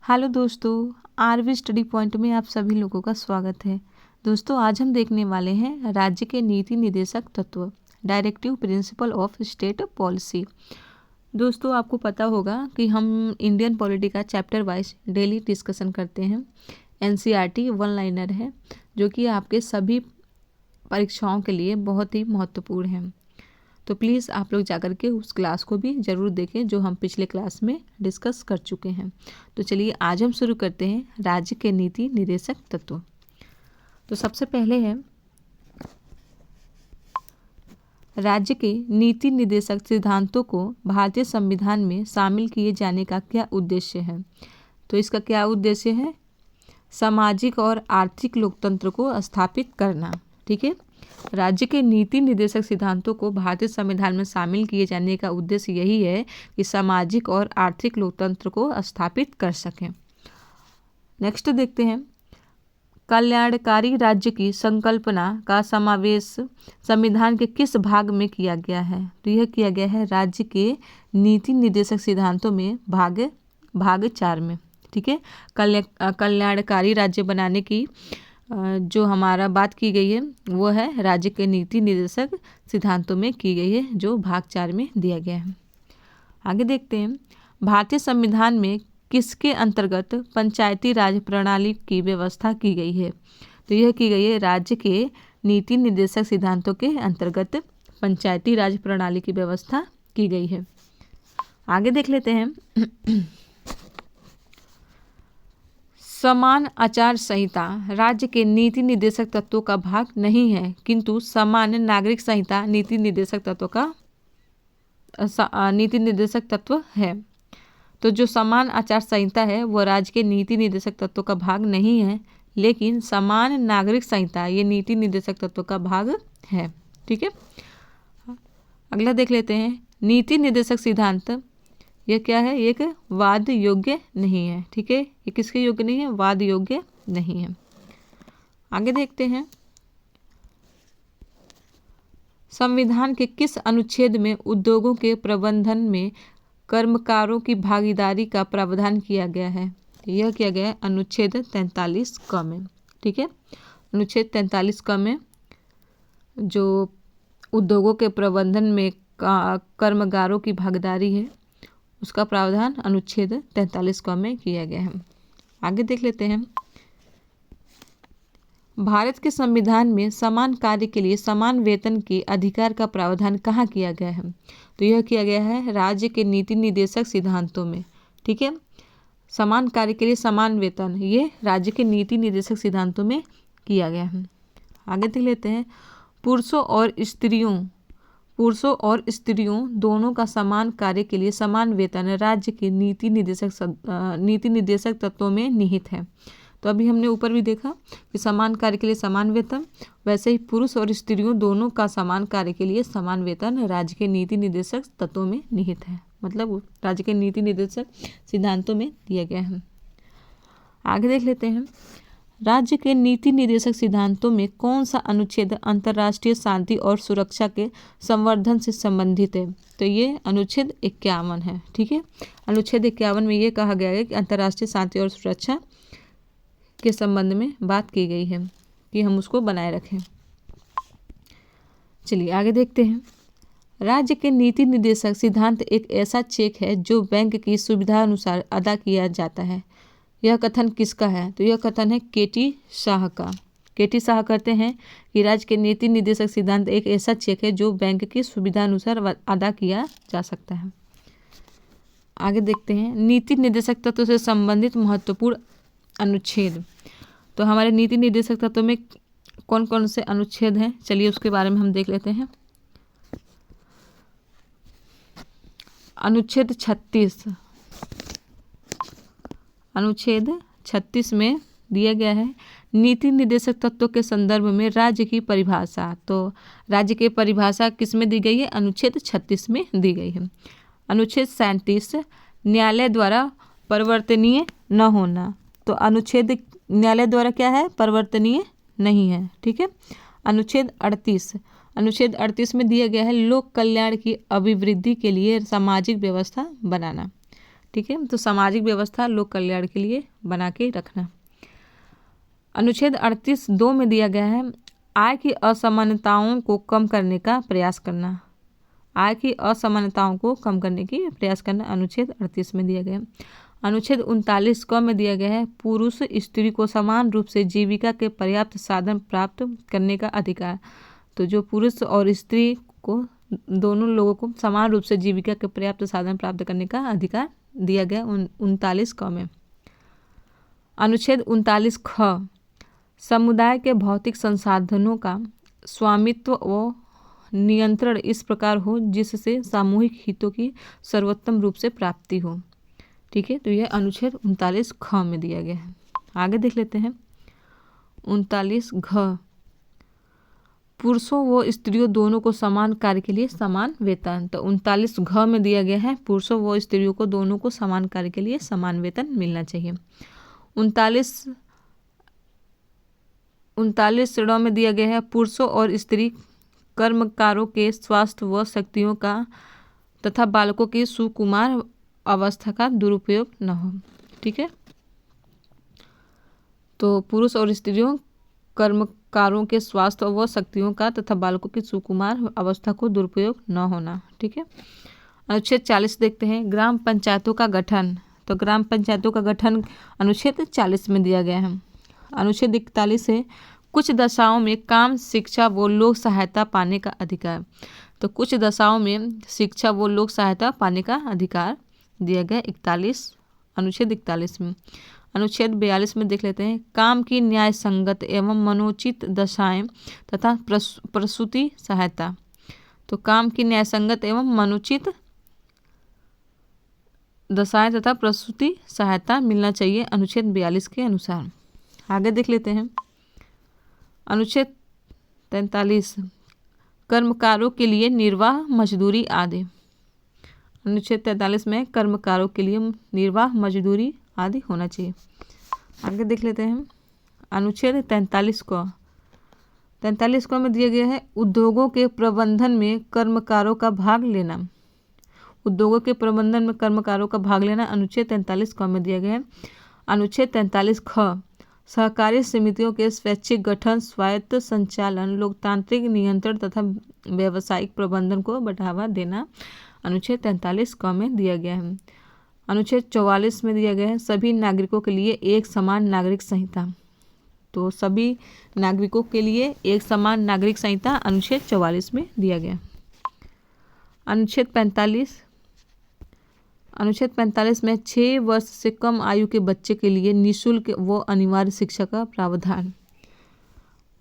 Hello दोस्तों, RV study point में आप सभी लोगों का स्वागत है। दोस्तों, आज हम देखने वाले हैं राज्य के नीति निर्देशक तत्व, directive principle of state policy. दोस्तों, आपको पता होगा कि हम इंडियन पॉलिटी का चैप्टर वाइज डेली डिस्कशन करते हैं। एनसीईआरटी वन लाइनर है जो कि आपके सभी परीक्षाओं के लिए बहुत ही महत्वपूर्ण है। तो प्लीज़ आप लोग जाकर के उस क्लास को भी ज़रूर देखें जो हम पिछले क्लास में डिस्कस कर चुके हैं। तो चलिए आज हम शुरू करते हैं राज्य के नीति निर्देशक तत्व। तो सबसे पहले है राज्य के नीति निर्देशक सिद्धांतों को भारतीय संविधान में शामिल किए जाने का क्या उद्देश्य है। तो इसका क्या उद्देश्य है? सामाजिक और आर्थिक लोकतंत्र को स्थापित करना। ठीक है, राज्य के नीति निर्देशक सिद्धांतों को भारतीय संविधान में शामिल किए जाने का उद्देश्य यही है कि सामाजिक और आर्थिक लोकतंत्र को स्थापित कर सकें। नेक्स्ट देखते हैं, कल्याणकारी राज्य की संकल्पना का समावेश संविधान के किस भाग में किया गया है। तो यह किया गया है राज्य के नीति निर्देशक सिद्धांतों में भाग 4 में। ठीक है, कल्याणकारी राज्य बनाने की जो हमारा बात की गई है वो है राज्य के नीति निर्देशक सिद्धांतों में की गई है जो भाग 4 में दिया गया है। आगे देखते हैं, भारतीय संविधान में किसके अंतर्गत पंचायती राज प्रणाली की व्यवस्था की गई है। तो यह की गई है राज्य के नीति निर्देशक सिद्धांतों के अंतर्गत पंचायती राज प्रणाली की व्यवस्था की गई है। आगे देख लेते हैं, समान आचार संहिता राज्य के नीति निर्देशक तत्वों का भाग नहीं है, किंतु सामान्य नागरिक संहिता नीति निर्देशक तत्व है। तो जो समान आचार संहिता है वो राज्य के नीति निर्देशक तत्वों का भाग नहीं है, लेकिन समान नागरिक संहिता ये नीति निर्देशक तत्वों का भाग है। ठीक है, अगला देख लेते हैं, नीति निर्देशक सिद्धांत यह क्या है? एक वाद योग्य नहीं है। ठीक है, ये किसके योग्य नहीं है? वाद योग्य नहीं है। आगे देखते हैं, संविधान के किस अनुच्छेद में उद्योगों के प्रबंधन में कर्मकारों की भागीदारी का प्रावधान किया गया है। यह किया गया है अनुच्छेद 43 क में। ठीक है, अनुच्छेद 43 क में जो उद्योगों के प्रबंधन में कर्मकारों की भागीदारी है उसका प्रावधान अनुच्छेद 43 क में किया गया है। आगे देख लेते हैं, भारत के संविधान में समान कार्य के लिए समान वेतन के अधिकार का प्रावधान कहाँ किया गया है। तो यह किया गया है राज्य के नीति निर्देशक सिद्धांतों में। ठीक है, समान कार्य के लिए समान वेतन ये राज्य के नीति निर्देशक सिद्धांतों में किया गया है। आगे देख लेते हैं, पुरुषों और स्त्रियों दोनों का समान कार्य के लिए समान वेतन राज्य के नीति निर्देशक तत्वों में निहित है। तो अभी हमने ऊपर भी देखा कि समान कार्य के लिए समान वेतन, वैसे ही पुरुष और स्त्रियों दोनों का समान कार्य के लिए समान वेतन राज्य के नीति निर्देशक तत्वों में निहित है, मतलब राज्य के नीति निर्देशक सिद्धांतों में दिया गया है। आगे देख लेते हैं, राज्य के नीति निर्देशक सिद्धांतों में कौन सा अनुच्छेद अंतर्राष्ट्रीय शांति और सुरक्षा के संवर्धन से संबंधित है। तो ये अनुच्छेद 51 है। ठीक है, अनुच्छेद 51 में ये कहा गया है कि अंतर्राष्ट्रीय शांति और सुरक्षा के संबंध में बात की गई है कि हम उसको बनाए रखें। चलिए आगे देखते हैं, राज्य के नीति निर्देशक सिद्धांत एक ऐसा चेक है जो बैंक की सुविधा अनुसार अदा किया जाता है। यह कथन किसका है। तो यह कथन है केटी शाह का। केटी शाह कहते हैं कि राज्य के नीति निर्देशक सिद्धांत एक ऐसा चेक है जो बैंक की सुविधा अनुसार अदा किया जा सकता है। आगे देखते हैं, नीति निर्देशक तत्व से संबंधित महत्वपूर्ण अनुच्छेद। तो हमारे नीति निर्देशक तत्व में कौन कौन से अनुच्छेद हैं, चलिए उसके बारे में हम देख लेते हैं। अनुच्छेद 36 में दिया गया है नीति निर्देशक तत्वों के संदर्भ में राज्य की परिभाषा। तो राज्य की परिभाषा किस में दी गई है? अनुच्छेद 36 में दी गई है। अनुच्छेद 37 न्यायालय द्वारा परिवर्तनीय न होना। तो अनुच्छेद न्यायालय द्वारा क्या है? परिवर्तनीय नहीं है। ठीक है, अनुच्छेद 38 में दिया गया है लोक कल्याण की अभिवृद्धि के लिए सामाजिक व्यवस्था बनाना। ठीक है। तो सामाजिक व्यवस्था लोक कल्याण के लिए बना के रखना। अनुच्छेद 38(2) में दिया गया है आय की असमानताओं को कम करने का प्रयास करना। आय की असमानताओं को कम करने की प्रयास करना अनुच्छेद 38 में दिया गया है। अनुच्छेद 39 क में दिया गया है पुरुष स्त्री को समान रूप से जीविका के पर्याप्त साधन प्राप्त करने का अधिकार। तो जो पुरुष और स्त्री को दोनों लोगों को समान रूप से जीविका के पर्याप्त साधन प्राप्त करने का अधिकार दिया गया 39 क में। अनुच्छेद 39 ख समुदाय के भौतिक संसाधनों का स्वामित्व व नियंत्रण इस प्रकार हो जिससे सामूहिक हितों की सर्वोत्तम रूप से प्राप्ति हो। ठीक है। तो यह अनुच्छेद 39 ख में दिया गया है। आगे देख लेते हैं 39 घ पुरुषों व स्त्रियों दोनों को समान कार्य के लिए समान वेतन। तो 39 घ में दिया गया है पुरुषों व स्त्रियों को दोनों को समान कार्य के लिए समान वेतन मिलना चाहिए। 39 ड़ में दिया गया है पुरुषों और स्त्री कर्मकारों के स्वास्थ्य व शक्तियों का तथा बालकों की सुकुमार अवस्था का दुरुपयोग न हो। ठीक है। तो पुरुष और स्त्रियों कर्मकारों के स्वास्थ्य व शक्तियों का तथा बालकों की सुकुमार अवस्था को दुरुपयोग न होना। ठीक है। अनुच्छेद 40 देखते हैं ग्राम पंचायतों का गठन। तो ग्राम पंचायतों का गठन अनुच्छेद 40 में दिया गया है। अनुच्छेद 41 है कुछ दशाओं में काम शिक्षा व लोक सहायता पाने का अधिकार। तो कुछ दशाओं में शिक्षा व लोक सहायता पाने का अधिकार दिया गया 41 अनुच्छेद 41 में। अनुच्छेद 42 में देख लेते हैं काम की न्याय संगत एवं मनोचित दशाएं तथा प्रसूति सहायता। तो काम की न्याय संगत एवं मनोचित दशाएं तथा प्रसूति सहायता मिलना चाहिए अनुच्छेद 42 के अनुसार। आगे देख लेते हैं अनुच्छेद 43 कर्मकारों के लिए निर्वाह मजदूरी आदि। अनुच्छेद 43 में कर्मकारों के लिए निर्वाह मजदूरी आदि होना चाहिए। आगे देख लेते हैं अनुच्छेद 43 को में दिया गया है उद्योगों के प्रबंधन में कर्मकारों का भाग लेना। उद्योगों के प्रबंधन में कर्मकारों का भाग लेना अनुच्छेद 43 क में दिया गया है। अनुच्छेद 43 ख सहकारी समितियों के स्वैच्छिक गठन स्वायत्त संचालन लोकतांत्रिक नियंत्रण तथा व्यावसायिक प्रबंधन को बढ़ावा देना अनुच्छेद 43 क में दिया गया है। अनुच्छेद 44 में दिया गया है सभी नागरिकों के लिए एक समान नागरिक संहिता। तो सभी नागरिकों के लिए एक समान नागरिक संहिता अनुच्छेद 44 में दिया गया। अनुच्छेद 45 में 6 वर्ष से कम आयु के बच्चे के लिए निःशुल्क व अनिवार्य शिक्षा का प्रावधान।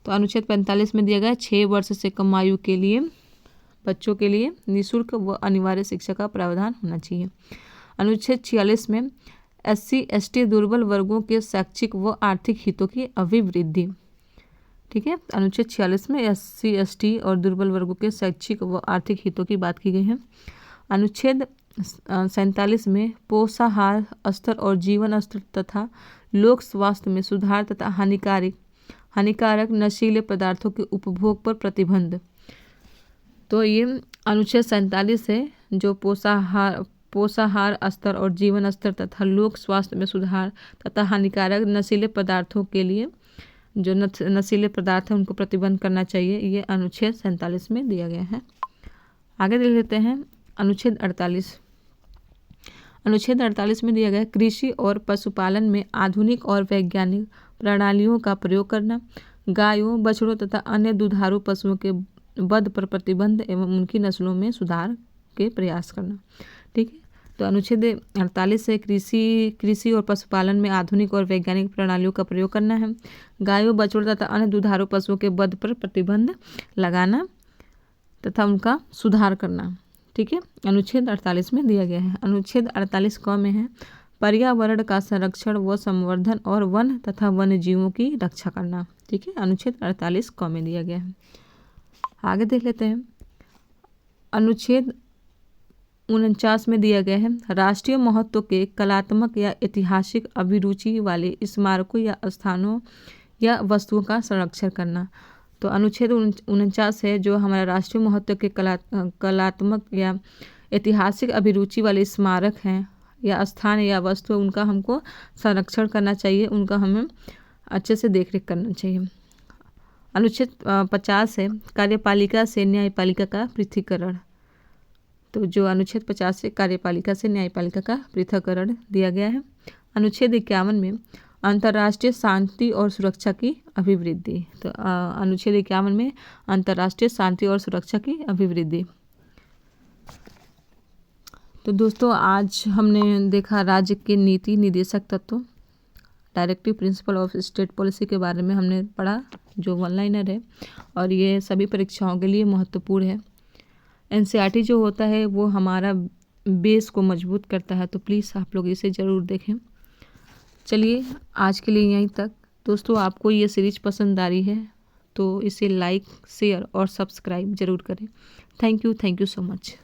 तो अनुच्छेद 45 में दिया गया 6 वर्ष से कम आयु के लिए बच्चों के लिए निःशुल्क व अनिवार्य शिक्षा का प्रावधान होना चाहिए। अनुच्छेद 46 में SC ST दुर्बल वर्गों के शैक्षिक व आर्थिक हितों की अभिवृद्धि। ठीक है। अनुच्छेद 46 में SC ST और दुर्बल वर्गों के शैक्षिक व आर्थिक हितों की बात की गई है। अनुच्छेद 47 में पोषाहार स्तर और जीवन स्तर तथा लोक स्वास्थ्य में सुधार तथा हानिकारक नशीले पदार्थों के उपभोग पर प्रतिबंध। तो ये अनुच्छेद 47 है जो पोषाहार स्तर और जीवन स्तर तथा लोक स्वास्थ्य में सुधार तथा हानिकारक नशीले पदार्थों के लिए जो नशीले पदार्थ हैं उनको प्रतिबंध करना चाहिए। ये अनुच्छेद 47 में दिया गया है। आगे देख लेते हैं अनुच्छेद 48। अनुच्छेद 48 में दिया गया कृषि और पशुपालन में आधुनिक और वैज्ञानिक प्रणालियों का प्रयोग करना, गायों बछड़ों तथा अन्य दुधारू पशुओं के वध पर प्रतिबंध एवं उनकी नस्लों में सुधार के प्रयास करना। ठीक है। तो अनुच्छेद 48 से कृषि और पशुपालन में आधुनिक और वैज्ञानिक प्रणालियों का प्रयोग करना है, गायों बछड़ों तथा अन्य दुधारू पशुओं के वध पर प्रतिबंध लगाना तथा उनका सुधार करना। ठीक है। अनुच्छेद 48 में दिया गया है। अनुच्छेद 48 क में है पर्यावरण का संरक्षण व संवर्धन और वन तथा वन्य जीवों की रक्षा करना। ठीक है। अनुच्छेद 48 क में दिया गया है। आगे देख लेते हैं अनुच्छेद 49 में दिया गया है राष्ट्रीय महत्व के कलात्मक या ऐतिहासिक अभिरुचि वाले स्मारकों या स्थानों या वस्तुओं का संरक्षण करना। तो अनुच्छेद 49 है जो हमारा राष्ट्रीय महत्व के कलात्मक या ऐतिहासिक अभिरुचि वाले स्मारक हैं या स्थान या वस्तु उनका हमको संरक्षण करना चाहिए, उनका हमें अच्छे से देखरेख करना चाहिए। अनुच्छेद 50 है कार्यपालिका से न्यायपालिका का पृथकीकरण। तो जो अनुच्छेद 50 से कार्यपालिका से न्यायपालिका का पृथक्करण दिया गया है। अनुच्छेद 51 में अंतर्राष्ट्रीय शांति और सुरक्षा की अभिवृद्धि। तो अनुच्छेद 51 में अंतर्राष्ट्रीय शांति और सुरक्षा की अभिवृद्धि। तो दोस्तों आज हमने देखा राज्य के नीति निदेशक तत्व, directive principle of state policy के बारे में हमने पढ़ा, जो वन लाइनर है और ये सभी परीक्षाओं के लिए महत्वपूर्ण है। एनसीईआरटी जो होता है वो हमारा बेस को मजबूत करता है, तो प्लीज़ आप लोग इसे ज़रूर देखें। चलिए आज के लिए यहीं तक। दोस्तों आपको ये सीरीज पसंद आ रही है तो इसे लाइक, शेयर और सब्सक्राइब ज़रूर करें। Thank you so much.